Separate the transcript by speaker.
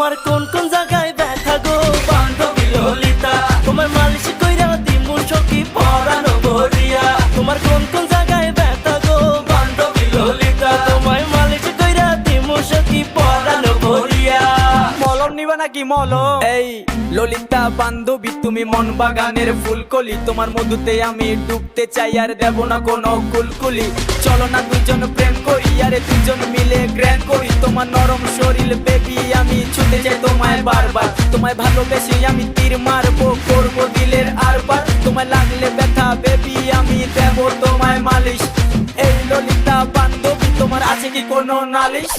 Speaker 1: তোমার কোন কোন জায়গায় ব্যথা গো বান্ধবী ললিতা, তোমার মালিশ কইরা দিমু সখী পরানো ভরিয়া। তোমার কোন কোন জায়গায় ব্যথা গো বান্ধবী ললিতা, তোমায় মালিশ কইরা দিমু সখী পরানো ভরিয়া।
Speaker 2: মলম নিবা নাকি মলম? এই ললিতা বান্ধবী তুমি মন বাগানের ফুলকলি, তোমার মধুতে আমি ডুবতে চাই আর দেব না কোনো কুলকুলি। চলো না দুজন প্রেম করি আরে দুজন মিলে গ্র্যান্ড করি, তোমার নরম শরীর বেবি আমি ছুটে যাই তোমায় বারবার। তোমায় ভালোবেসে আমি তীর মারবো, করবো দিলের আরবার। তোমায় লাগলে ব্যথা বেবি আমি দেব তোমায় মালিশ। এই ললিতা বান্ধবী তোমার আছে কি কোনো নালিশ?